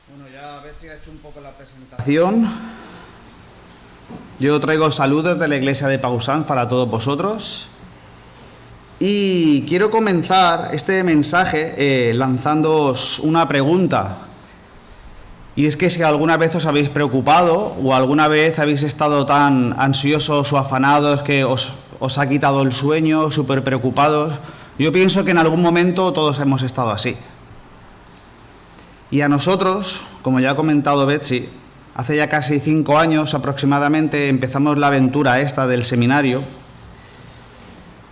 Bueno, ya Betsy ha hecho un poco la presentación. Yo traigo saludos de la Iglesia de Pausans para todos vosotros. Y quiero comenzar este mensaje lanzándoos una pregunta. Y es que si alguna vez os habéis preocupado o alguna vez habéis estado tan ansiosos o afanados que os ha quitado el sueño, súper preocupados, yo pienso que en algún momento todos hemos estado así. Y a nosotros, como ya ha comentado Betsy, hace ya casi 5 años aproximadamente empezamos la aventura esta del seminario.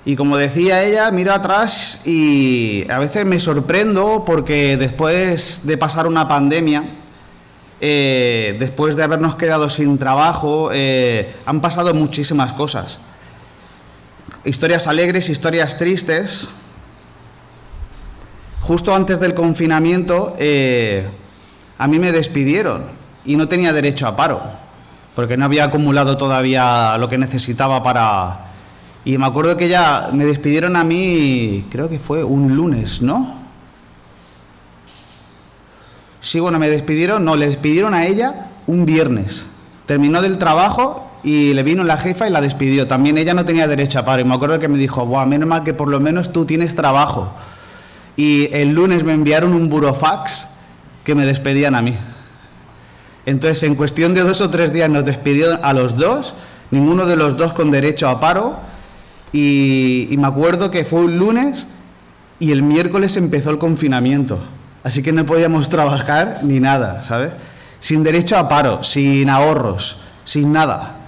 Y como decía ella, miro atrás y a veces me sorprendo porque después de pasar una pandemia, después de habernos quedado sin trabajo, han pasado muchísimas cosas. Historias alegres, historias tristes. Justo antes del confinamiento, a mí me despidieron y no tenía derecho a paro, porque no había acumulado todavía lo que necesitaba para... Y me acuerdo que ya me despidieron a mí, creo que fue un lunes, ¿no? Sí, bueno, le despidieron a ella un viernes. Terminó del trabajo y le vino la jefa y la despidió. También ella no tenía derecho a paro y me acuerdo que me dijo, buah, menos mal que por lo menos tú tienes trabajo. Y el lunes me enviaron un burofax que me despedían a mí. Entonces, en cuestión de 2 o 3 días nos despidieron a los dos, ninguno de los dos con derecho a paro. Y me acuerdo que fue un lunes y el miércoles empezó el confinamiento. Así que no podíamos trabajar ni nada, ¿sabes? Sin derecho a paro, sin ahorros, sin nada.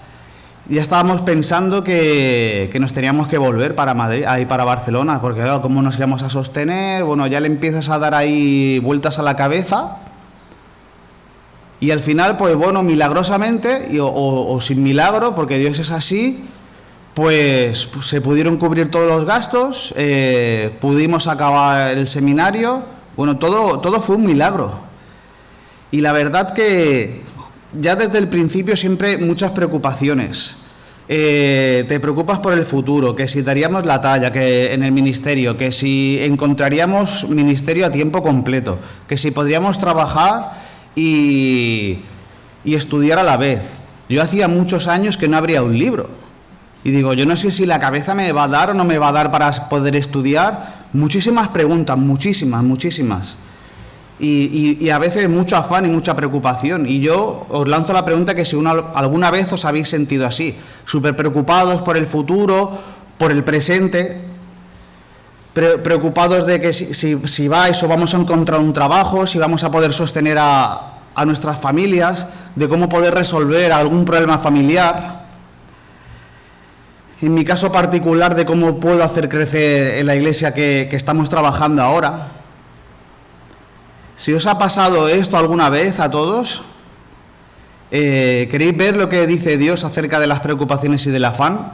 Ya estábamos pensando que nos teníamos que volver para Madrid, ahí para Barcelona, porque claro, ¿cómo nos íbamos a sostener? Bueno, ya le empiezas a dar ahí vueltas a la cabeza. Y al final, pues bueno, milagrosamente, o sin milagro, porque Dios es así, pues se pudieron cubrir todos los gastos, pudimos acabar el seminario, bueno, todo fue un milagro. Y la verdad que ya desde el principio siempre muchas preocupaciones. Te preocupas por el futuro, que si daríamos la talla que en el ministerio, que si encontraríamos ministerio a tiempo completo, que si podríamos trabajar y estudiar a la vez. Yo hacía muchos años que no abría un libro. Y digo, yo no sé si la cabeza me va a dar o no me va a dar para poder estudiar. Muchísimas preguntas, muchísimas. Y a veces mucho afán y mucha preocupación. Y yo os lanzo la pregunta que si alguna vez os habéis sentido así, súper preocupados por el futuro, por el presente, preocupados de que si vais o vamos a encontrar un trabajo, si vamos a poder sostener a nuestras familias, de cómo poder resolver algún problema familiar. En mi caso particular, de cómo puedo hacer crecer en la iglesia que estamos trabajando ahora. Si os ha pasado esto alguna vez a todos, ¿queréis ver lo que dice Dios acerca de las preocupaciones y del afán?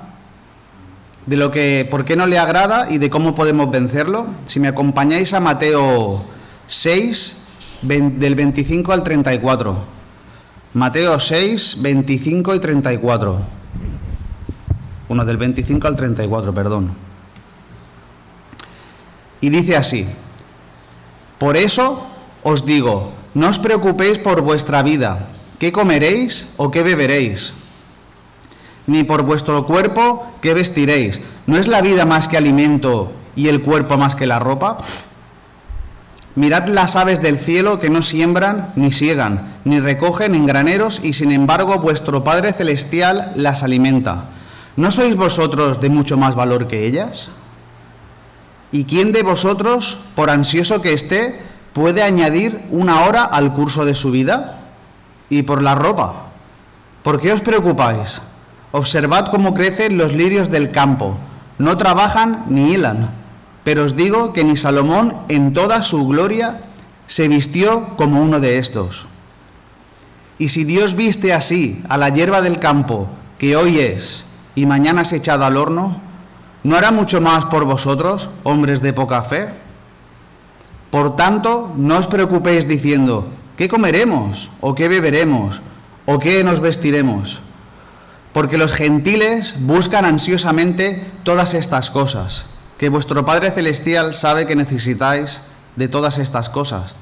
De lo que, por qué no le agrada y de cómo podemos vencerlo. Si me acompañáis a Mateo 6, del 25 al 34. Mateo 6, 25 y 34. Bueno, del 25 al 34, perdón. Y dice así: por eso os digo, no os preocupéis por vuestra vida, qué comeréis o qué beberéis, ni por vuestro cuerpo, qué vestiréis. ¿No es la vida más que alimento y el cuerpo más que la ropa? Mirad las aves del cielo, que no siembran, ni siegan, ni recogen en graneros, y sin embargo vuestro Padre Celestial las alimenta. ¿No sois vosotros de mucho más valor que ellas? ¿Y quién de vosotros, por ansioso que esté, puede añadir 1 hora al curso de su vida? Y por la ropa, ¿por qué os preocupáis? Observad cómo crecen los lirios del campo, no trabajan ni hilan, pero os digo que ni Salomón en toda su gloria se vistió como uno de estos. Y si Dios viste así a la hierba del campo, que hoy es y mañana es echada al horno, ¿no hará mucho más por vosotros, hombres de poca fe? Por tanto, no os preocupéis diciendo, ¿qué comeremos? ¿O qué beberemos? ¿O qué nos vestiremos? Porque los gentiles buscan ansiosamente todas estas cosas, que vuestro Padre Celestial sabe que necesitáis de todas estas cosas.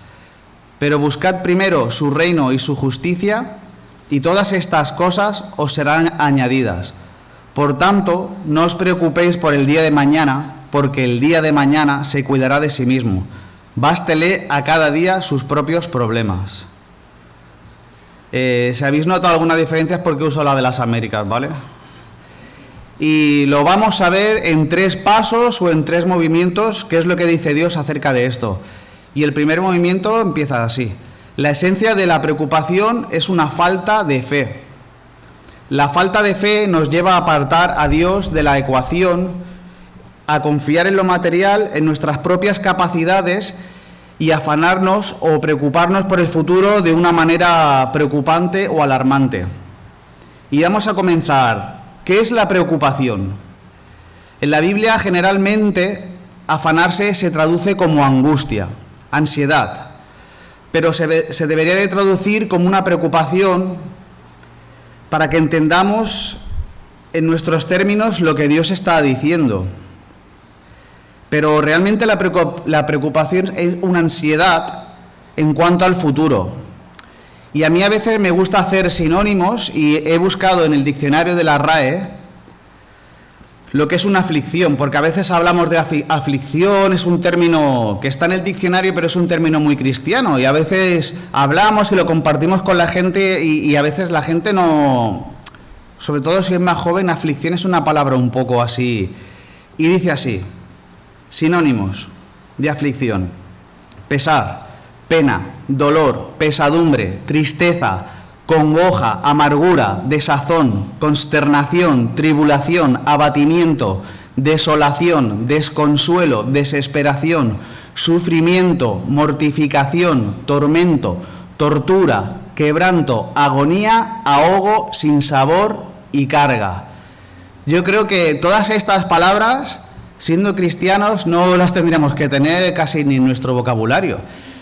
Pero buscad primero su reino y su justicia, y todas estas cosas os serán añadidas. Por tanto, no os preocupéis por el día de mañana, porque el día de mañana se cuidará de sí mismo. Bástele a cada día sus propios problemas. Si habéis notado alguna diferencia es porque uso la de las Américas, ¿vale? Y lo vamos a ver en 3 pasos o en 3 movimientos, qué es lo que dice Dios acerca de esto. Y el primer movimiento empieza así. La esencia de la preocupación es una falta de fe. La falta de fe nos lleva a apartar a Dios de la ecuación, a confiar en lo material, en nuestras propias capacidades y afanarnos o preocuparnos por el futuro de una manera preocupante o alarmante. Y vamos a comenzar. ¿Qué es la preocupación? En la Biblia generalmente afanarse se traduce como angustia, ansiedad, pero se debería de traducir como una preocupación para que entendamos en nuestros términos lo que Dios está diciendo. Pero realmente la preocupación es una ansiedad en cuanto al futuro. Y a mí a veces me gusta hacer sinónimos y he buscado en el diccionario de la RAE lo que es una aflicción, porque a veces hablamos de aflicción, es un término que está en el diccionario, pero es un término muy cristiano, y a veces hablamos y lo compartimos con la gente y a veces la gente no, sobre todo si es más joven, aflicción es una palabra un poco así, y dice así, sinónimos de aflicción: pesar, pena, dolor, pesadumbre, tristeza, congoja, amargura, desazón, consternación, tribulación, abatimiento, desolación, desconsuelo, desesperación, sufrimiento, mortificación, tormento, tortura, quebranto, agonía, ahogo, sinsabor y carga. Yo creo que todas estas palabras, siendo cristianos, no las tendríamos que tener casi ni en nuestro vocabulario.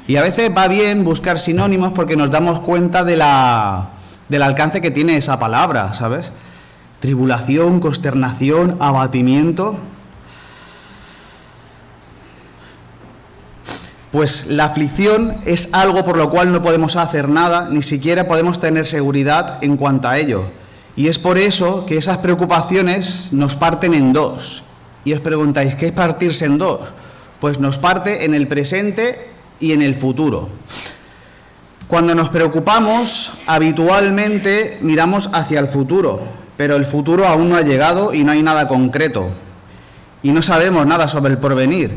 Y a veces va bien buscar sinónimos porque nos damos cuenta del alcance que tiene esa palabra, ¿sabes? Tribulación, consternación, abatimiento. Pues la aflicción es algo por lo cual no podemos hacer nada, ni siquiera podemos tener seguridad en cuanto a ello. Y es por eso que esas preocupaciones nos parten en 2. Y os preguntáis, ¿qué es partirse en 2? Pues nos parte en el presente y en el futuro. Cuando nos preocupamos, habitualmente miramos hacia el futuro, pero el futuro aún no ha llegado y no hay nada concreto. Y no sabemos nada sobre el porvenir.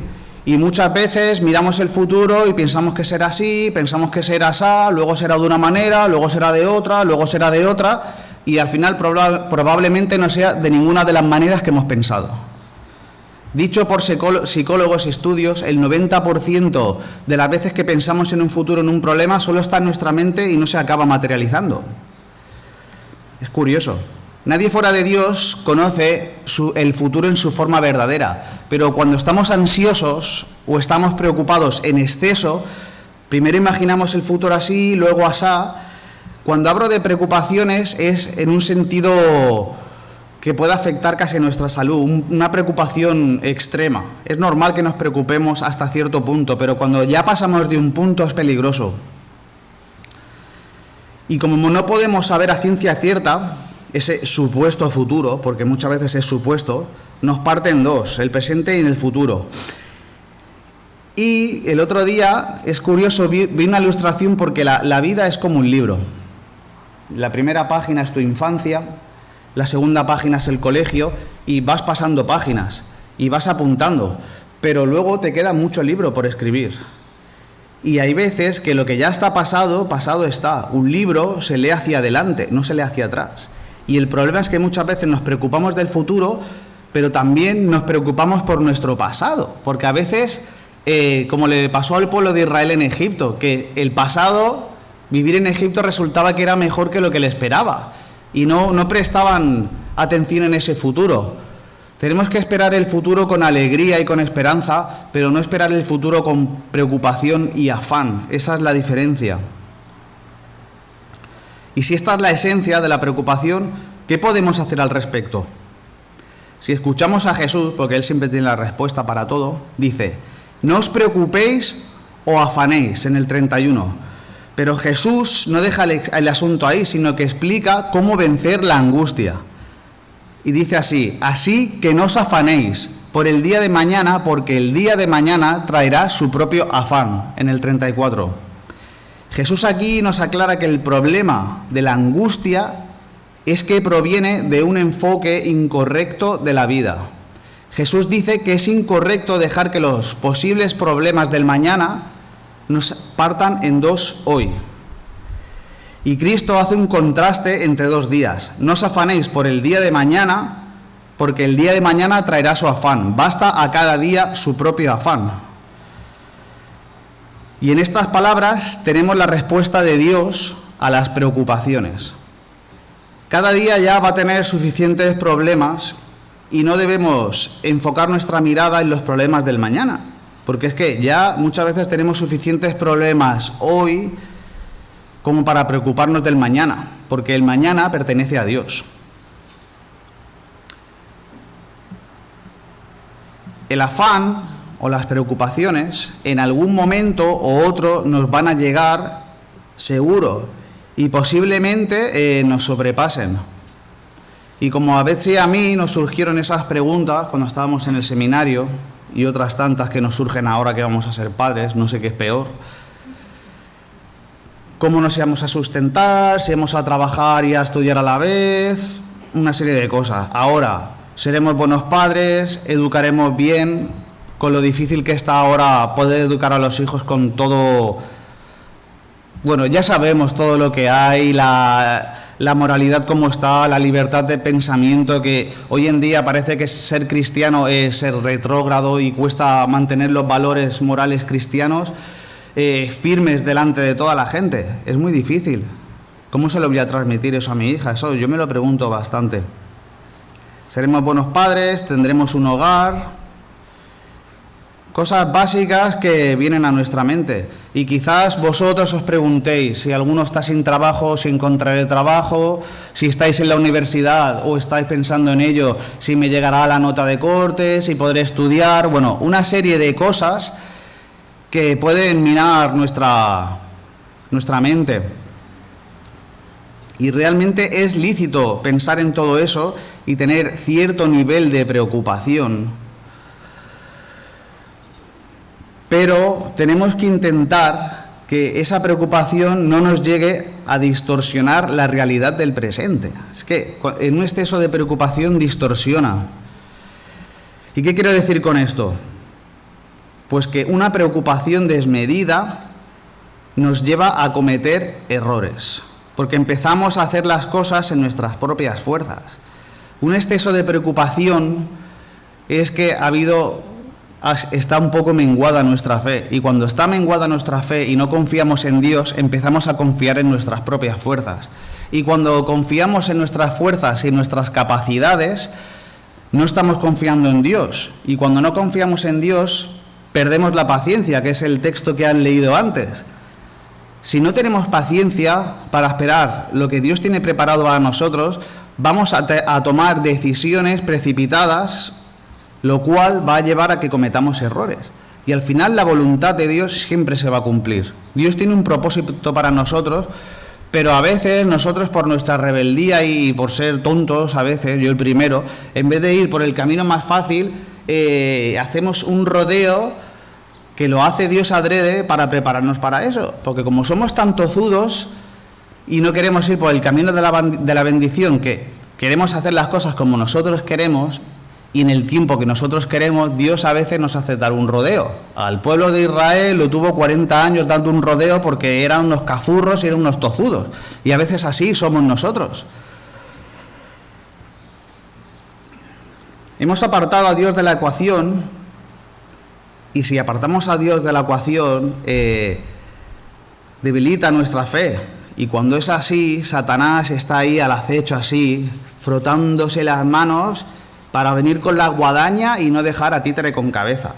Y muchas veces miramos el futuro y pensamos que será así, pensamos que será así, luego será de una manera, luego será de otra, luego será de otra, y al final probablemente no sea de ninguna de las maneras que hemos pensado. Dicho por psicólogos y estudios, el 90% de las veces que pensamos en un futuro, en un problema, solo está en nuestra mente y no se acaba materializando. Es curioso. Nadie fuera de Dios conoce el futuro en su forma verdadera, pero cuando estamos ansiosos o estamos preocupados en exceso, primero imaginamos el futuro así, luego asá. Cuando hablo de preocupaciones es en un sentido que puede afectar casi nuestra salud, una preocupación extrema. Es normal que nos preocupemos hasta cierto punto, pero cuando ya pasamos de un punto es peligroso. Y como no podemos saber a ciencia cierta ese supuesto futuro, porque muchas veces es supuesto, nos parte en 2, el presente y el futuro. Y el otro día, es curioso, vi una ilustración porque la vida es como un libro. La primera página es tu infancia, la segunda página es el colegio y vas pasando páginas y vas apuntando, pero luego te queda mucho libro por escribir. Y hay veces que lo que ya está pasado, pasado está. Un libro se lee hacia adelante, no se lee hacia atrás. Y el problema es que muchas veces nos preocupamos del futuro, pero también nos preocupamos por nuestro pasado, porque a veces, como le pasó al pueblo de Israel en Egipto, que el pasado, vivir en Egipto resultaba que era mejor que lo que le esperaba. Y no prestaban atención en ese futuro. Tenemos que esperar el futuro con alegría y con esperanza, pero no esperar el futuro con preocupación y afán. Esa es la diferencia. Y si esta es la esencia de la preocupación, ¿qué podemos hacer al respecto? Si escuchamos a Jesús, porque Él siempre tiene la respuesta para todo, dice: no os preocupéis o afanéis, en el 31. Pero Jesús no deja el asunto ahí, sino que explica cómo vencer la angustia. Y dice así: así que no os afanéis por el día de mañana, porque el día de mañana traerá su propio afán, en el 34. Jesús aquí nos aclara que el problema de la angustia es que proviene de un enfoque incorrecto de la vida. Jesús dice que es incorrecto dejar que los posibles problemas del mañana nos partan en dos hoy. Y Cristo hace un contraste entre dos días. No os afanéis por el día de mañana, porque el día de mañana traerá su afán. Basta a cada día su propio afán. Y en estas palabras tenemos la respuesta de Dios a las preocupaciones. Cada día ya va a tener suficientes problemas y no debemos enfocar nuestra mirada en los problemas del mañana, porque es que ya muchas veces tenemos suficientes problemas hoy como para preocuparnos del mañana, porque el mañana pertenece a Dios. El afán o las preocupaciones en algún momento o otro nos van a llegar seguro y posiblemente nos sobrepasen. Y como a Betsy y a mí nos surgieron esas preguntas cuando estábamos en el seminario y otras tantas que nos surgen ahora que vamos a ser padres, no sé qué es peor. ¿Cómo nos íbamos a sustentar? ¿Si íbamos a trabajar y a estudiar a la vez? Una serie de cosas. Ahora, ¿seremos buenos padres? ¿Educaremos bien? Con lo difícil que está ahora poder educar a los hijos con todo... Bueno, ya sabemos todo lo que hay, la moralidad como está, la libertad de pensamiento, que hoy en día parece que ser cristiano es ser retrógrado y cuesta mantener los valores morales cristianos firmes delante de toda la gente. Es muy difícil. ¿Cómo se lo voy a transmitir eso a mi hija? Eso yo me lo pregunto bastante. ¿Seremos buenos padres? ¿Tendremos un hogar? Cosas básicas que vienen a nuestra mente. Y quizás vosotros os preguntéis si alguno está sin trabajo, si encontraré trabajo, si estáis en la universidad o estáis pensando en ello, si me llegará la nota de corte, si podré estudiar. Bueno, una serie de cosas que pueden minar nuestra mente. Y realmente es lícito pensar en todo eso y tener cierto nivel de preocupación. Pero tenemos que intentar que esa preocupación no nos llegue a distorsionar la realidad del presente. Es que en un exceso de preocupación distorsiona. ¿Y qué quiero decir con esto? Pues que una preocupación desmedida nos lleva a cometer errores, porque empezamos a hacer las cosas en nuestras propias fuerzas. Un exceso de preocupación es que está un poco menguada nuestra fe, y cuando está menguada nuestra fe y no confiamos en Dios, empezamos a confiar en nuestras propias fuerzas. Y cuando confiamos en nuestras fuerzas y en nuestras capacidades, no estamos confiando en Dios. Y cuando no confiamos en Dios, perdemos la paciencia, que es el texto que han leído antes. Si no tenemos paciencia para esperar lo que Dios tiene preparado para nosotros, vamos a tomar decisiones precipitadas, lo cual va a llevar a que cometamos errores. Y al final la voluntad de Dios siempre se va a cumplir. Dios tiene un propósito para nosotros, pero a veces nosotros, por nuestra rebeldía y por ser tontos, a veces, yo el primero, en vez de ir por el camino más fácil, hacemos un rodeo que lo hace Dios adrede para prepararnos para eso. Porque como somos tan tozudos y no queremos ir por el camino de la bendición, que queremos hacer las cosas como nosotros queremos y en el tiempo que nosotros queremos, Dios a veces nos hace dar un rodeo. Al pueblo de Israel lo tuvo 40 años dando un rodeo porque eran unos cazurros y eran unos tozudos. Y a veces así somos nosotros. Hemos apartado a Dios de la ecuación, y si apartamos a Dios de la ecuación, debilita nuestra fe. Y cuando es así, Satanás está ahí al acecho así, frotándose las manos para venir con la guadaña y no dejar a títere con cabeza.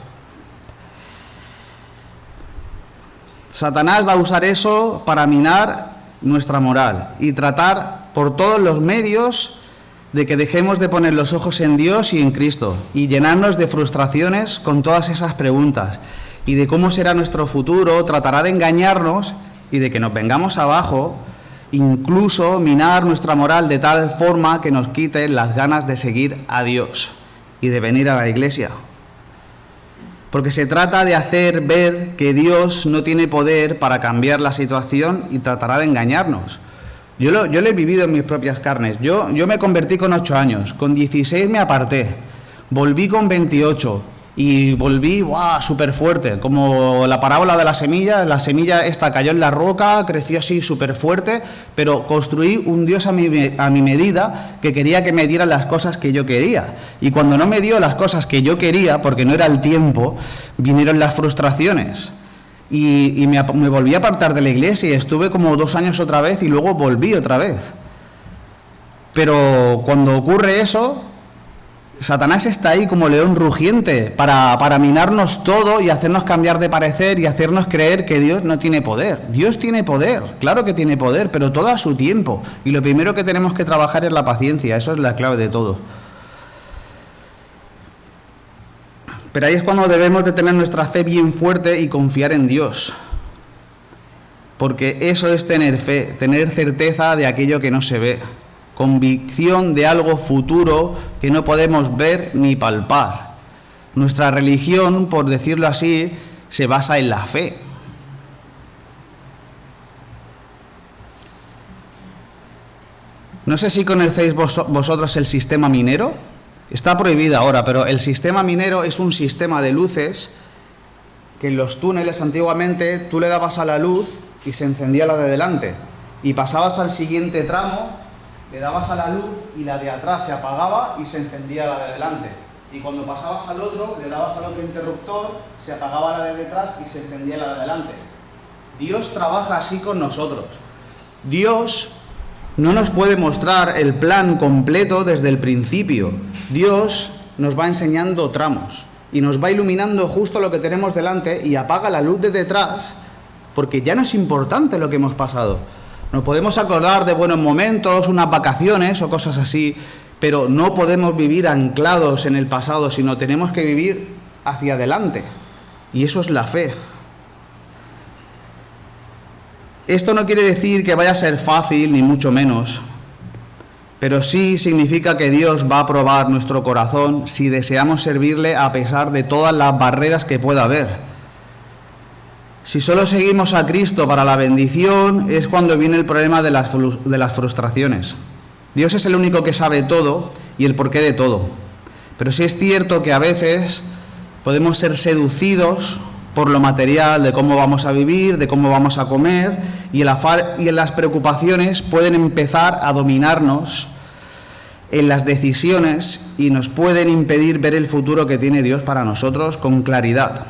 Satanás va a usar eso para minar nuestra moral y tratar por todos los medios de que dejemos de poner los ojos en Dios y en Cristo, y llenarnos de frustraciones con todas esas preguntas y de cómo será nuestro futuro. Tratará de engañarnos y de que nos vengamos abajo, incluso minar nuestra moral de tal forma que nos quite las ganas de seguir a Dios y de venir a la iglesia. Porque se trata de hacer ver que Dios no tiene poder para cambiar la situación y tratará de engañarnos. Yo lo he vivido en mis propias carnes. Yo me convertí con 8 años, con 16 me aparté, volví con 28 y volví súper fuerte, como la parábola de la semilla esta cayó en la roca, creció así súper fuerte, pero construí un Dios a mi medida que quería que me dieran las cosas que yo quería. Y cuando no me dio las cosas que yo quería, porque no era el tiempo, vinieron las frustraciones. Y me volví a apartar de la iglesia y estuve como 2 años otra vez y luego volví otra vez. Pero cuando ocurre eso, Satanás está ahí como león rugiente para minarnos todo y hacernos cambiar de parecer y hacernos creer que Dios no tiene poder. Dios tiene poder, claro que tiene poder, pero todo a su tiempo. Y lo primero que tenemos que trabajar es la paciencia, eso es la clave de todo. Pero ahí es cuando debemos de tener nuestra fe bien fuerte y confiar en Dios. Porque eso es tener fe, tener certeza de aquello que no se ve. Convicción de algo futuro que no podemos ver ni palpar. Nuestra religión, por decirlo así, se basa en la fe. No sé si conocéis vosotros el sistema minero. Está prohibido ahora, pero el sistema minero es un sistema de luces que en los túneles antiguamente tú le dabas a la luz y se encendía la de delante. Y pasabas al siguiente tramo, le dabas a la luz y la de atrás se apagaba y se encendía la de delante. Y cuando pasabas al otro, le dabas al otro interruptor, se apagaba la de detrás y se encendía la de delante. Dios trabaja así con nosotros. Dios no nos puede mostrar el plan completo desde el principio. Dios nos va enseñando tramos y nos va iluminando justo lo que tenemos delante y apaga la luz de detrás porque ya no es importante lo que hemos pasado. Nos podemos acordar de buenos momentos, unas vacaciones o cosas así, pero no podemos vivir anclados en el pasado, sino tenemos que vivir hacia adelante. Y eso es la fe. Esto no quiere decir que vaya a ser fácil, ni mucho menos, pero sí significa que Dios va a probar nuestro corazón si deseamos servirle a pesar de todas las barreras que pueda haber. Si solo seguimos a Cristo para la bendición, es cuando viene el problema de las frustraciones. Dios es el único que sabe todo y el porqué de todo. Pero sí es cierto que a veces podemos ser seducidos por lo material, de cómo vamos a vivir, de cómo vamos a comer, y en las preocupaciones pueden empezar a dominarnos en las decisiones y nos pueden impedir ver el futuro que tiene Dios para nosotros con claridad.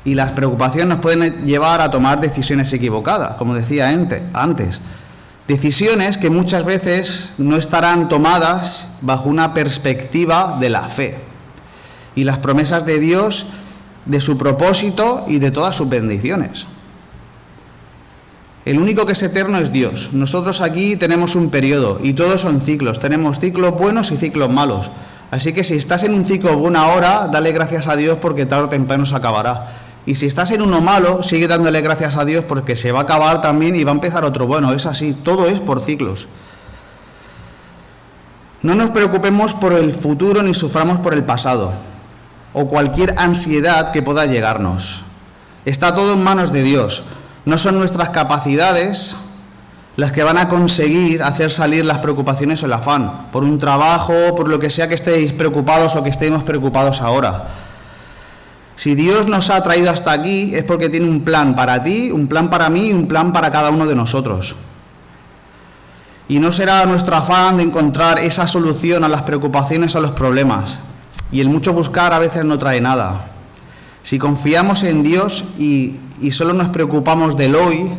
Y las preocupaciones nos pueden llevar a tomar decisiones equivocadas, como decía antes. Decisiones que muchas veces no estarán tomadas bajo una perspectiva de la fe y las promesas de Dios, de su propósito y de todas sus bendiciones. El único que es eterno es Dios. Nosotros aquí tenemos un periodo y todos son ciclos. Tenemos ciclos buenos y ciclos malos. Así que si estás en un ciclo bueno ahora, dale gracias a Dios porque tarde o temprano se acabará. Y si estás en uno malo, sigue dándole gracias a Dios porque se va a acabar también y va a empezar otro bueno. Es así, todo es por ciclos. No nos preocupemos por el futuro ni suframos por el pasado o cualquier ansiedad que pueda llegarnos. Está todo en manos de Dios. No son nuestras capacidades las que van a conseguir hacer salir las preocupaciones o el afán, por un trabajo, por lo que sea que estéis preocupados o que estemos preocupados ahora. Si Dios nos ha traído hasta aquí es porque tiene un plan para ti, un plan para mí y un plan para cada uno de nosotros. Y no será nuestro afán de encontrar esa solución a las preocupaciones o a los problemas. Y el mucho buscar a veces no trae nada. Si confiamos en Dios y solo nos preocupamos del hoy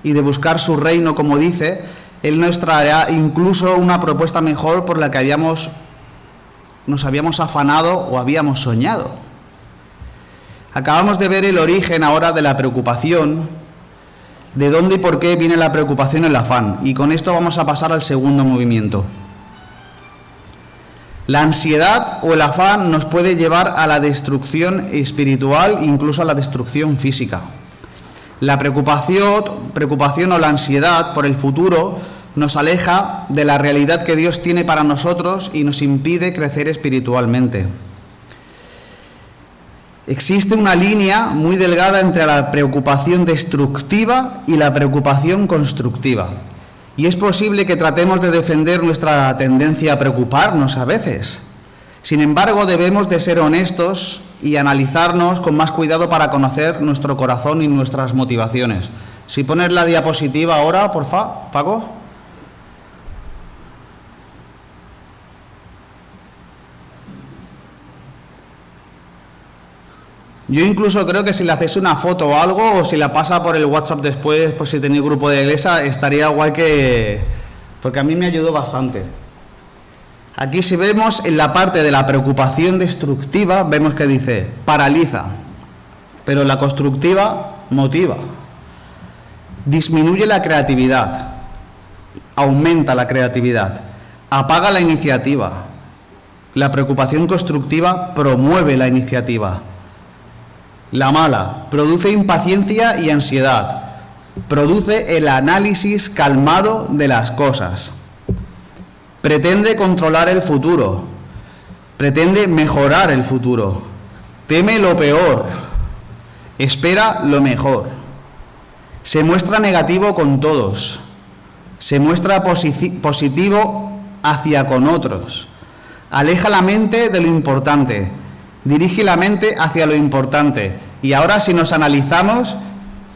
y de buscar su reino, como dice, Él nos traerá incluso una propuesta mejor por la que nos habíamos afanado o habíamos soñado. Acabamos de ver el origen ahora de la preocupación, de dónde y por qué viene la preocupación y el afán. Y con esto vamos a pasar al segundo movimiento. La ansiedad o el afán nos puede llevar a la destrucción espiritual, incluso a la destrucción física. La preocupación o la ansiedad por el futuro nos aleja de la realidad que Dios tiene para nosotros y nos impide crecer espiritualmente. Existe una línea muy delgada entre la preocupación destructiva y la preocupación constructiva. Y es posible que tratemos de defender nuestra tendencia a preocuparnos a veces. Sin embargo, debemos de ser honestos y analizarnos con más cuidado para conocer nuestro corazón y nuestras motivaciones. Si pones la diapositiva ahora, porfa, Paco. Yo incluso creo que si le haces una foto o algo, o si la pasa por el WhatsApp después, pues si tenéis grupo de la iglesia, estaría guay que... porque a mí me ayudó bastante. Aquí si vemos en la parte de la preocupación destructiva, vemos que dice, paraliza, pero la constructiva motiva. Disminuye la creatividad, aumenta la creatividad, apaga la iniciativa. La preocupación constructiva promueve la iniciativa. La mala, produce impaciencia y ansiedad, produce el análisis calmado de las cosas. Pretende controlar el futuro, pretende mejorar el futuro, teme lo peor, espera lo mejor, se muestra negativo con todos, se muestra positivo hacia con otros, aleja la mente de lo importante, dirige la mente hacia lo importante. Y ahora si nos analizamos,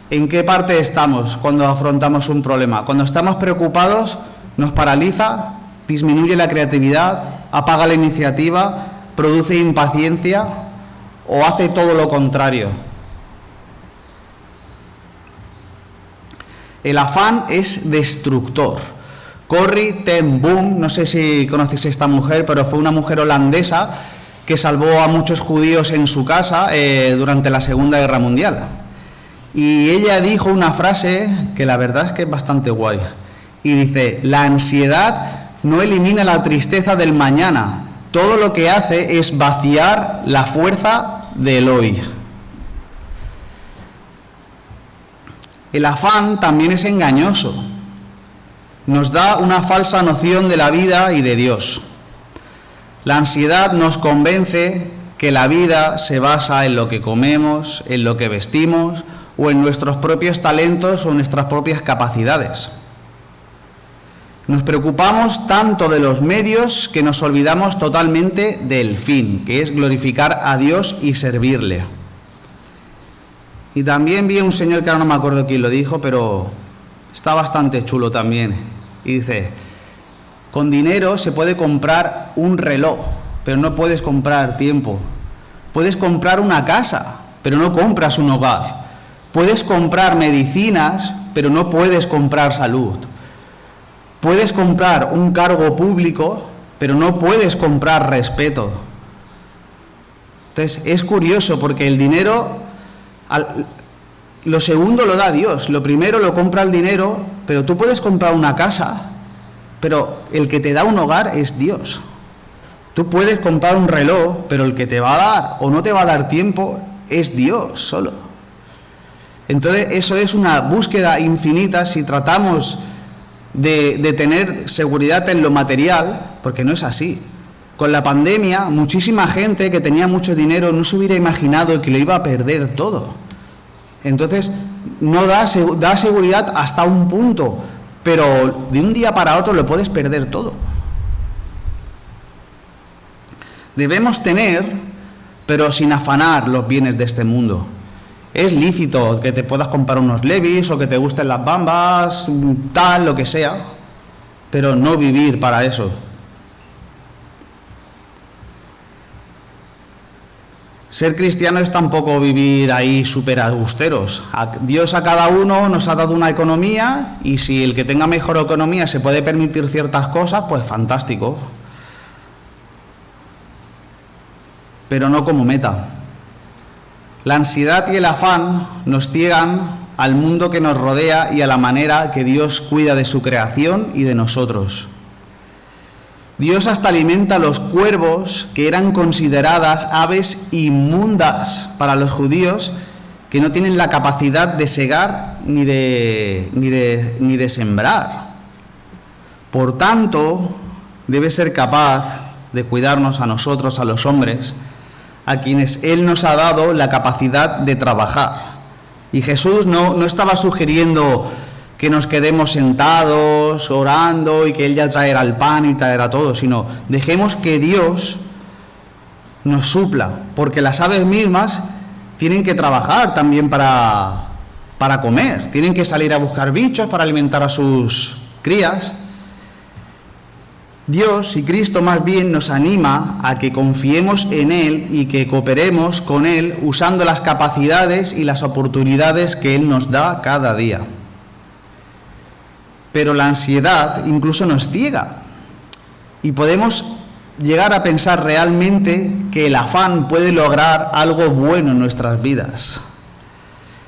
¿en qué parte estamos cuando afrontamos un problema? Cuando estamos preocupados, nos paraliza, disminuye la creatividad, apaga la iniciativa, produce impaciencia o hace todo lo contrario. El afán es destructor. Corrie ten Boom, no sé si conocéis a esta mujer, pero fue una mujer holandesa que salvó a muchos judíos en su casa durante la Segunda Guerra Mundial. Y ella dijo una frase que la verdad es que es bastante guay. Y dice, la ansiedad no elimina la tristeza del mañana, todo lo que hace es vaciar la fuerza del hoy. El afán también es engañoso. Nos da una falsa noción de la vida y de Dios. La ansiedad nos convence que la vida se basa en lo que comemos, en lo que vestimos o en nuestros propios talentos o nuestras propias capacidades. Nos preocupamos tanto de los medios que nos olvidamos totalmente del fin, que es glorificar a Dios y servirle. Y también vi a un señor que ahora no me acuerdo quién lo dijo, pero está bastante chulo también. Y dice, con dinero se puede comprar un reloj, pero no puedes comprar tiempo. Puedes comprar una casa, pero no compras un hogar. Puedes comprar medicinas, pero no puedes comprar salud. Puedes comprar un cargo público, pero no puedes comprar respeto. Entonces, es curioso porque el dinero, lo segundo lo da Dios, lo primero lo compra el dinero, pero tú puedes comprar una casa, pero el que te da un hogar es Dios. Tú puedes comprar un reloj, pero el que te va a dar o no te va a dar tiempo es Dios solo. Entonces, eso es una búsqueda infinita si tratamos de tener seguridad en lo material, porque no es así. Con la pandemia, muchísima gente que tenía mucho dinero no se hubiera imaginado que lo iba a perder todo. Entonces, no da seguridad hasta un punto, pero de un día para otro lo puedes perder todo. Debemos tener, pero sin afanar los bienes de este mundo. Es lícito que te puedas comprar unos Levi's o que te gusten las Bambas, tal, lo que sea, pero no vivir para eso. Ser cristiano es tampoco vivir ahí súper austeros. Dios a cada uno nos ha dado una economía y si el que tenga mejor economía se puede permitir ciertas cosas, pues fantástico. Pero no como meta. La ansiedad y el afán nos ciegan al mundo que nos rodea y a la manera que Dios cuida de su creación y de nosotros. Dios hasta alimenta a los cuervos, que eran consideradas aves inmundas para los judíos, que no tienen la capacidad de segar ni de sembrar. Por tanto, debe ser capaz de cuidarnos a nosotros, a los hombres, a quienes Él nos ha dado la capacidad de trabajar. Y Jesús no estaba sugiriendo que nos quedemos sentados, orando, y que Él ya traerá el pan y traerá todo, sino dejemos que Dios nos supla, porque las aves mismas tienen que trabajar también para comer, tienen que salir a buscar bichos para alimentar a sus crías. Dios y Cristo más bien nos anima a que confiemos en Él y que cooperemos con Él usando las capacidades y las oportunidades que Él nos da cada día. Pero la ansiedad incluso nos ciega y podemos llegar a pensar realmente que el afán puede lograr algo bueno en nuestras vidas.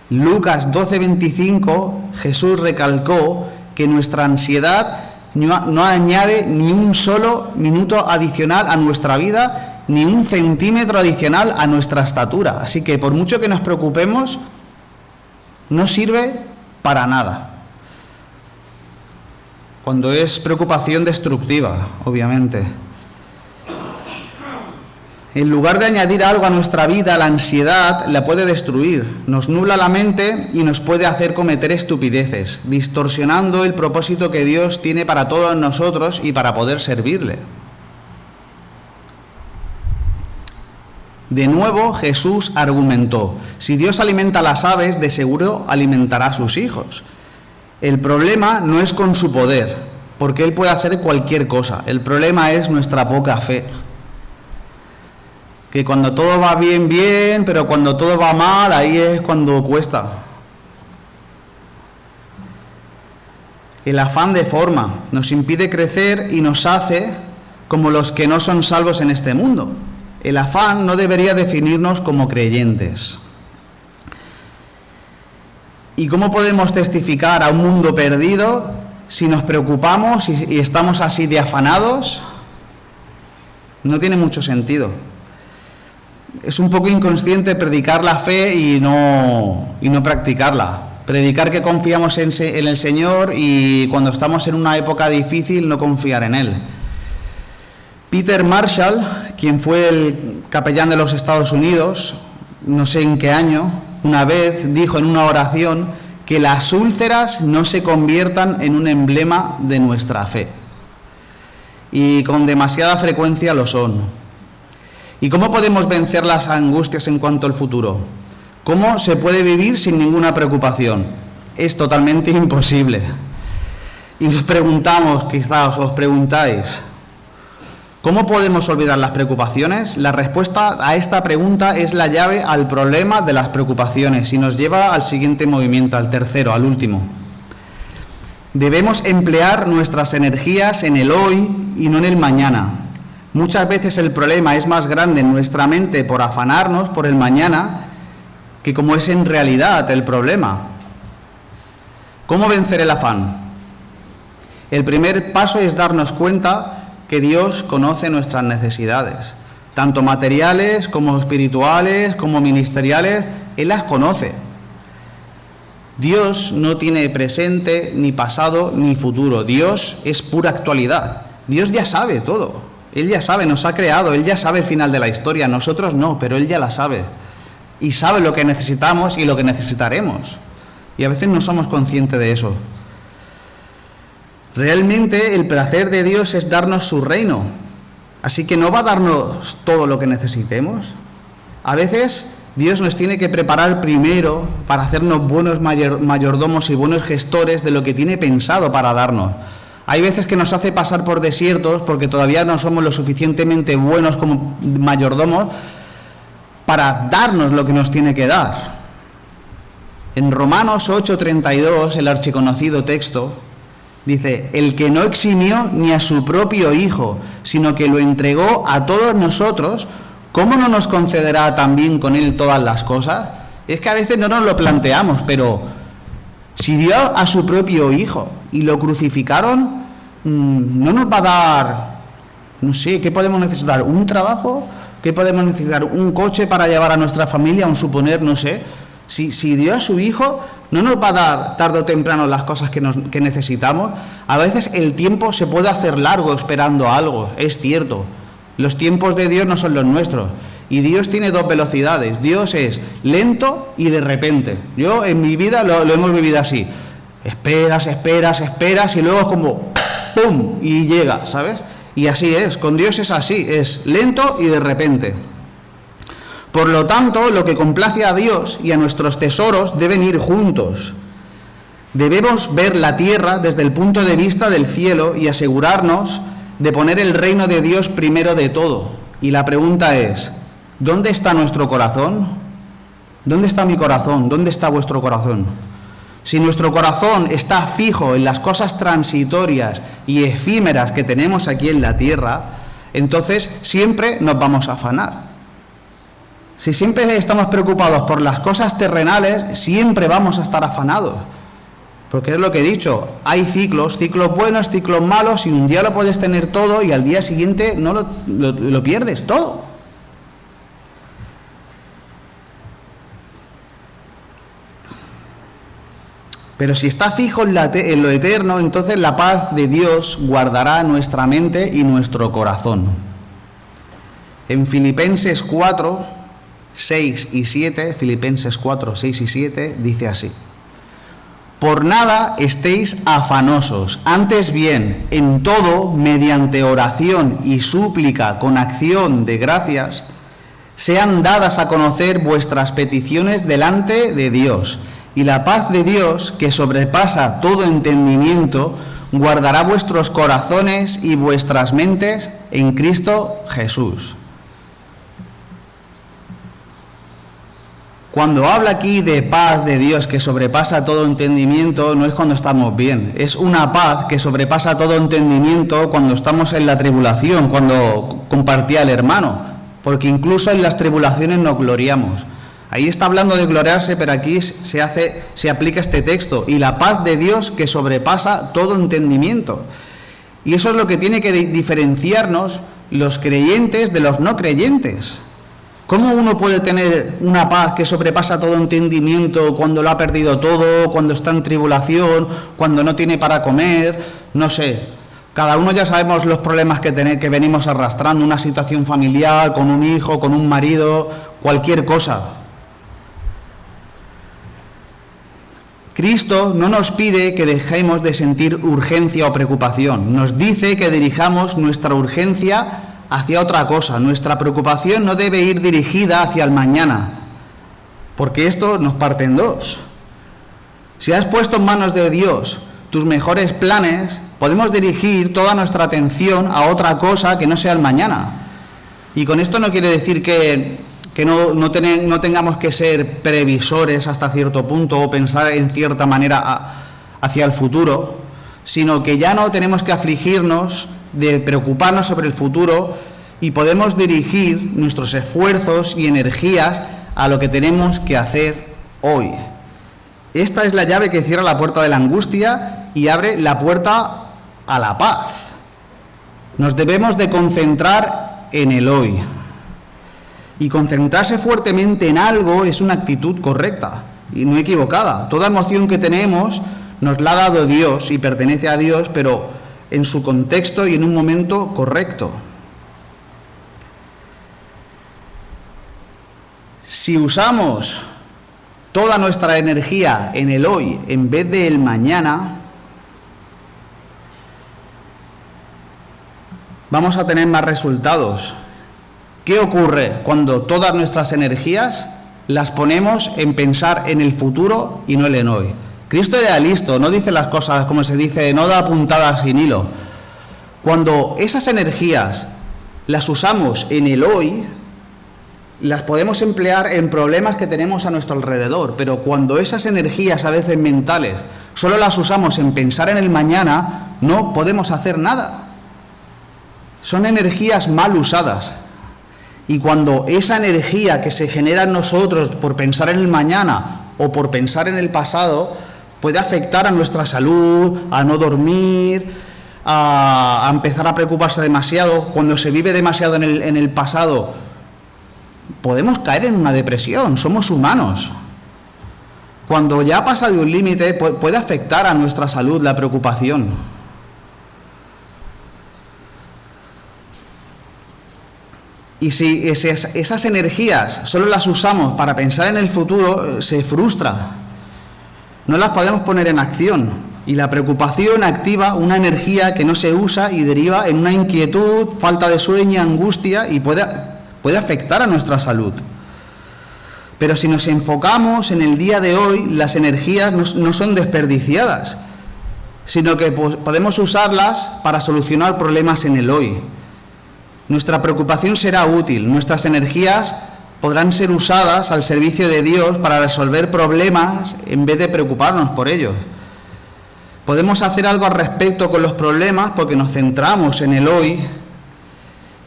Lucas 12:25, Jesús recalcó que nuestra ansiedad no añade ni un solo minuto adicional a nuestra vida, ni un centímetro adicional a nuestra estatura. Así que por mucho que nos preocupemos, no sirve para nada. Cuando es preocupación destructiva, obviamente. En lugar de añadir algo a nuestra vida, la ansiedad la puede destruir, nos nubla la mente y nos puede hacer cometer estupideces, distorsionando el propósito que Dios tiene para todos nosotros y para poder servirle. De nuevo, Jesús argumentó: si Dios alimenta a las aves, de seguro alimentará a sus hijos. El problema no es con su poder, porque Él puede hacer cualquier cosa. El problema es nuestra poca fe. Que cuando todo va bien, bien, pero cuando todo va mal, ahí es cuando cuesta. El afán deforma, nos impide crecer y nos hace como los que no son salvos en este mundo. El afán no debería definirnos como creyentes. ¿Y cómo podemos testificar a un mundo perdido si nos preocupamos y estamos así de afanados? No tiene mucho sentido. Es un poco inconsciente predicar la fe y no practicarla. Predicar que confiamos en el Señor y cuando estamos en una época difícil no confiar en Él. Peter Marshall, quien fue el capellán de los Estados Unidos, no sé en qué año, una vez dijo en una oración que las úlceras no se conviertan en un emblema de nuestra fe. Y con demasiada frecuencia lo son. ¿Y cómo podemos vencer las angustias en cuanto al futuro? ¿Cómo se puede vivir sin ninguna preocupación? Es totalmente imposible. Y nos preguntamos, quizás os preguntáis, ¿cómo podemos olvidar las preocupaciones? La respuesta a esta pregunta es la llave al problema de las preocupaciones y nos lleva al siguiente movimiento, al tercero, al último. Debemos emplear nuestras energías en el hoy y no en el mañana. Muchas veces el problema es más grande en nuestra mente por afanarnos por el mañana que como es en realidad el problema. ¿Cómo vencer el afán? El primer paso es darnos cuenta que Dios conoce nuestras necesidades, tanto materiales como espirituales, como ministeriales, Él las conoce. Dios no tiene presente, ni pasado, ni futuro. Dios es pura actualidad. Dios ya sabe todo. Él ya sabe, nos ha creado, Él ya sabe el final de la historia. Nosotros no, pero Él ya la sabe. Y sabe lo que necesitamos y lo que necesitaremos. Y a veces no somos conscientes de eso. Realmente el placer de Dios es darnos su reino. Así que no va a darnos todo lo que necesitemos. A veces Dios nos tiene que preparar primero para hacernos buenos mayordomos y buenos gestores de lo que tiene pensado para darnos. Hay veces que nos hace pasar por desiertos porque todavía no somos lo suficientemente buenos como mayordomos para darnos lo que nos tiene que dar. En Romanos 8:32, el archiconocido texto, dice: el que no eximió ni a su propio Hijo, sino que lo entregó a todos nosotros, ¿cómo no nos concederá también con Él todas las cosas? Es que a veces no nos lo planteamos, pero si dio a su propio Hijo y lo crucificaron, no nos va a dar, no sé, ¿qué podemos necesitar? ¿Un trabajo? ¿Qué podemos necesitar? ¿Un coche para llevar a nuestra familia? Un suponer, no sé. Si dio a su Hijo, no nos va a dar tarde o temprano las cosas que necesitamos. A veces el tiempo se puede hacer largo esperando algo, es cierto. Los tiempos de Dios no son los nuestros. Y Dios tiene dos velocidades. Dios es lento y de repente. Yo en mi vida lo hemos vivido así. Esperas y luego es como ¡pum! Y llega, ¿sabes? Y así es, con Dios es así, es lento y de repente. Por lo tanto, lo que complace a Dios y a nuestros tesoros deben ir juntos. Debemos ver la tierra desde el punto de vista del cielo y asegurarnos de poner el reino de Dios primero de todo. Y la pregunta es, ¿dónde está nuestro corazón? ¿Dónde está mi corazón? ¿Dónde está vuestro corazón? Si nuestro corazón está fijo en las cosas transitorias y efímeras que tenemos aquí en la tierra, entonces siempre nos vamos a afanar. Si siempre estamos preocupados por las cosas terrenales, siempre vamos a estar afanados. Porque es lo que he dicho, hay ciclos buenos, ciclos malos, y un día lo puedes tener todo y al día siguiente no lo pierdes todo. Pero si está fijo en lo eterno, entonces la paz de Dios guardará nuestra mente y nuestro corazón. En Filipenses 4, 6 y 7, Filipenses 4, 6 y 7, dice así: por nada estéis afanosos, antes bien, en todo, mediante oración y súplica con acción de gracias, sean dadas a conocer vuestras peticiones delante de Dios. Y la paz de Dios, que sobrepasa todo entendimiento, guardará vuestros corazones y vuestras mentes en Cristo Jesús. Cuando habla aquí de paz de Dios que sobrepasa todo entendimiento, no es cuando estamos bien. Es una paz que sobrepasa todo entendimiento cuando estamos en la tribulación, cuando compartía el hermano. Porque incluso en las tribulaciones nos gloriamos. Ahí está hablando de gloriarse, pero aquí se aplica este texto. Y la paz de Dios que sobrepasa todo entendimiento. Y eso es lo que tiene que diferenciarnos los creyentes de los no creyentes. ¿Cómo uno puede tener una paz que sobrepasa todo entendimiento cuando lo ha perdido todo, cuando está en tribulación, cuando no tiene para comer? No sé. Cada uno ya sabemos los problemas que venimos arrastrando, una situación familiar, con un hijo, con un marido, cualquier cosa. Cristo no nos pide que dejemos de sentir urgencia o preocupación. Nos dice que dirijamos nuestra urgencia hacia otra cosa. Nuestra preocupación no debe ir dirigida hacia el mañana, porque esto nos parte en dos. Si has puesto en manos de Dios tus mejores planes, podemos dirigir toda nuestra atención a otra cosa que no sea el mañana. Y con esto no quiere decir que no tengamos que ser previsores hasta cierto punto o pensar en cierta manera hacia el futuro, sino que ya no tenemos que afligirnos de preocuparnos sobre el futuro y podemos dirigir nuestros esfuerzos y energías a lo que tenemos que hacer hoy. Esta es la llave que cierra la puerta de la angustia y abre la puerta a la paz. Nos debemos de concentrar en el hoy. Y concentrarse fuertemente en algo es una actitud correcta y no equivocada. Toda emoción que tenemos nos la ha dado Dios y pertenece a Dios, pero en su contexto y en un momento correcto. Si usamos toda nuestra energía en el hoy en vez de el mañana, vamos a tener más resultados. ¿Qué ocurre cuando todas nuestras energías las ponemos en pensar en el futuro y no en el hoy? Cristo era listo, no dice las cosas como se dice, no da puntadas sin hilo. Cuando esas energías las usamos en el hoy, las podemos emplear en problemas que tenemos a nuestro alrededor, pero cuando esas energías a veces mentales solo las usamos en pensar en el mañana, no podemos hacer nada. Son energías mal usadas. Y cuando esa energía que se genera en nosotros por pensar en el mañana o por pensar en el pasado puede afectar a nuestra salud, a no dormir, a empezar a preocuparse demasiado, cuando se vive demasiado en el pasado, podemos caer en una depresión, somos humanos. cuando ya pasa de un límite, puede afectar a nuestra salud la preocupación. Y si esas energías solo las usamos para pensar en el futuro, se frustra. No las podemos poner en acción. Y la preocupación activa una energía que no se usa y deriva en una inquietud, falta de sueño, angustia, y puede afectar a nuestra salud. Pero si nos enfocamos en el día de hoy, las energías no son desperdiciadas, sino que podemos usarlas para solucionar problemas en el hoy. Nuestra preocupación será útil, nuestras energías podrán ser usadas al servicio de Dios para resolver problemas en vez de preocuparnos por ellos. Podemos hacer algo al respecto con los problemas porque nos centramos en el hoy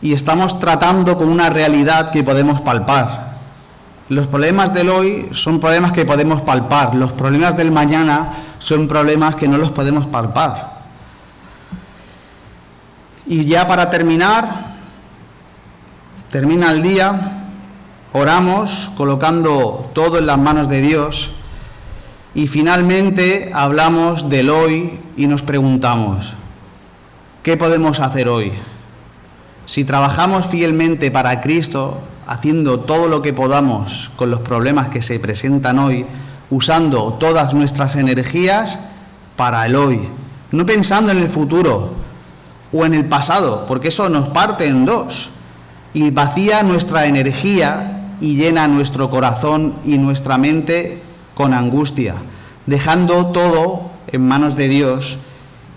y estamos tratando con una realidad que podemos palpar. Los problemas del hoy son problemas que podemos palpar, los problemas del mañana son problemas que no los podemos palpar. Y ya para termina el día, oramos colocando todo en las manos de Dios y finalmente hablamos del hoy y nos preguntamos, ¿qué podemos hacer hoy? Si trabajamos fielmente para Cristo, haciendo todo lo que podamos con los problemas que se presentan hoy, usando todas nuestras energías para el hoy, no pensando en el futuro o en el pasado, porque eso nos parte en dos y vacía nuestra energía y llena nuestro corazón y nuestra mente con angustia, dejando todo en manos de Dios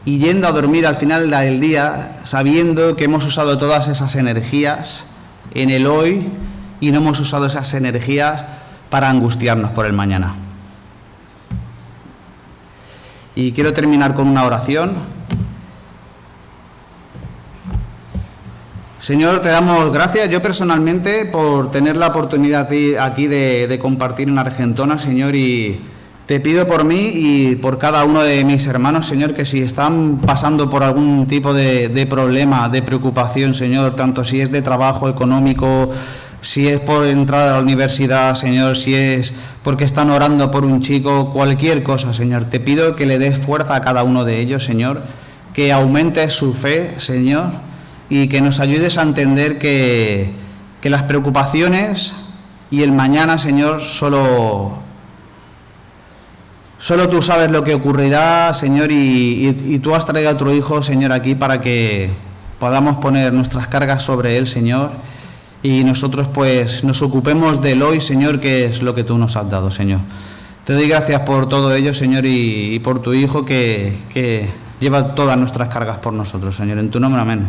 y yendo a dormir al final del día sabiendo que hemos usado todas esas energías en el hoy y no hemos usado esas energías para angustiarnos por el mañana. Y quiero terminar con una oración. Señor, te damos gracias, yo personalmente, por tener la oportunidad aquí de compartir en Argentona, Señor, y te pido por mí y por cada uno de mis hermanos, Señor, que si están pasando por algún tipo de problema, de preocupación, Señor, tanto si es de trabajo económico, si es por entrar a la universidad, Señor, si es porque están orando por un chico, cualquier cosa, Señor, te pido que le des fuerza a cada uno de ellos, Señor, que aumentes su fe, Señor, y que nos ayudes a entender que las preocupaciones y el mañana, Señor, solo tú sabes lo que ocurrirá, Señor, y tú has traído a tu Hijo, Señor, aquí para que podamos poner nuestras cargas sobre Él, Señor, y nosotros pues nos ocupemos del hoy, Señor, que es lo que tú nos has dado, Señor. Te doy gracias por todo ello, Señor, y por tu Hijo que lleva todas nuestras cargas por nosotros, Señor. En tu nombre, amén.